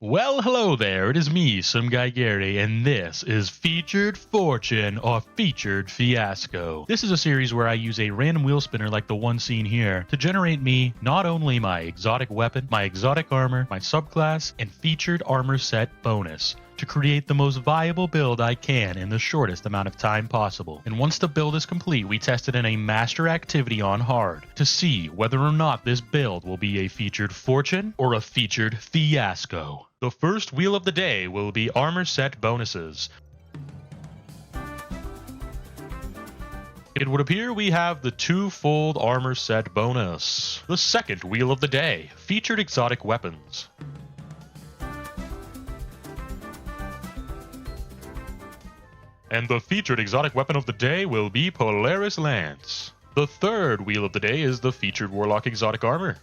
Well, hello there, it is me, Someguygary, and this is Featured Fortune or Featured Fiasco. This is a series where I use a random wheel spinner like the one seen here to generate me not only my exotic weapon, my exotic armor, my subclass, and featured armor set bonus to create the most viable build I can in the shortest amount of time possible. And once the build is complete, we test it in a master activity on hard to see whether or not this build will be a featured fortune or a featured fiasco. The first wheel of the day will be armor set bonuses. It would appear we have the twofold armor set bonus. The second wheel of the day, featured exotic weapons. And the featured exotic weapon of the day will be Polaris Lance. The third wheel of the day is the featured warlock exotic armor.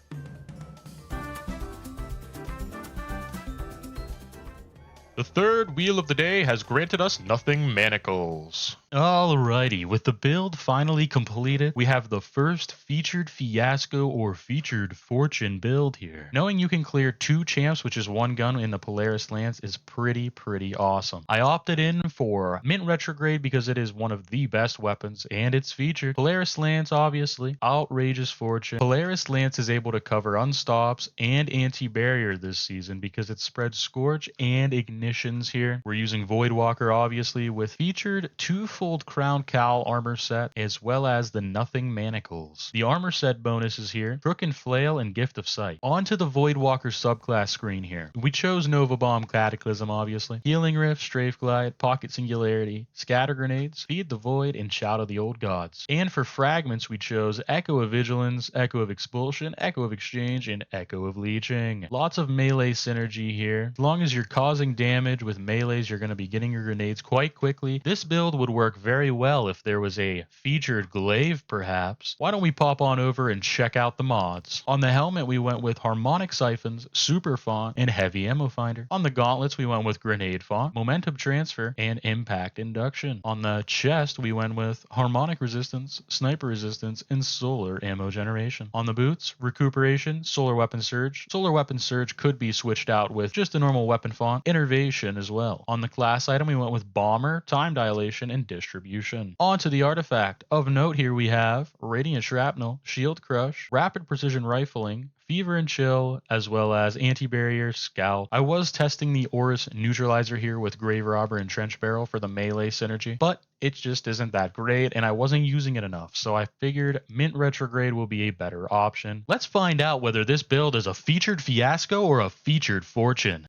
The third wheel of the day has granted us nothing Manacles. Alrighty, with the build finally completed, we have the first featured fiasco or featured fortune build here. Knowing you can clear 2 champs, which is 1 gun in the Polaris Lance, is pretty awesome. I opted in for Mint Retrograde because it is one of the best weapons and it's featured. Polaris Lance, obviously. Outrageous Fortune. Polaris Lance is able to cover unstops and anti-barrier this season because it spreads Scorch and Ignitions here. We're using Voidwalker, obviously, with featured twofold Crown Cowl armor set, as well as the Nothing Manacles. The armor set bonuses here, Crook and Flail and Gift of Sight. On to the Voidwalker subclass screen here. We chose Nova Bomb Cataclysm, obviously. Healing Rift, Strafe Glide, Pocket Singularity, Scatter Grenades, Feed the Void, and Shout of the Old Gods. And for fragments, we chose Echo of Vigilance, Echo of Expulsion, Echo of Exchange, and Echo of Leeching. Lots of melee synergy here. As long as you're causing damage with melees, you're going to be getting your grenades quite quickly. This build would work very well if there was a featured glaive, perhaps. Why don't we pop on over and check out the mods? On the helmet, we went with Harmonic Siphons, Super Font, and Heavy Ammo Finder. On the gauntlets, we went with Grenade Font, Momentum Transfer, and Impact Induction. On the chest, we went with Harmonic Resistance, Sniper Resistance, and Solar Ammo Generation. On the boots, Recuperation, Solar Weapon Surge. Solar Weapon Surge could be switched out with just a normal weapon font, Innervation as well. On the class item, we went with Bomber, Time Dilation, and Distribution. On to the artifact. Of note here we have Radiant Shrapnel, Shield Crush, Rapid Precision Rifling, Fever and Chill, as well as Anti-Barrier, Scout. I was testing the Aurus Neutralizer here with Grave Robber and Trench Barrel for the melee synergy, but it just isn't that great, and I wasn't using it enough, so I figured Mint Retrograde will be a better option. Let's find out whether this build is a featured fiasco or a featured fortune.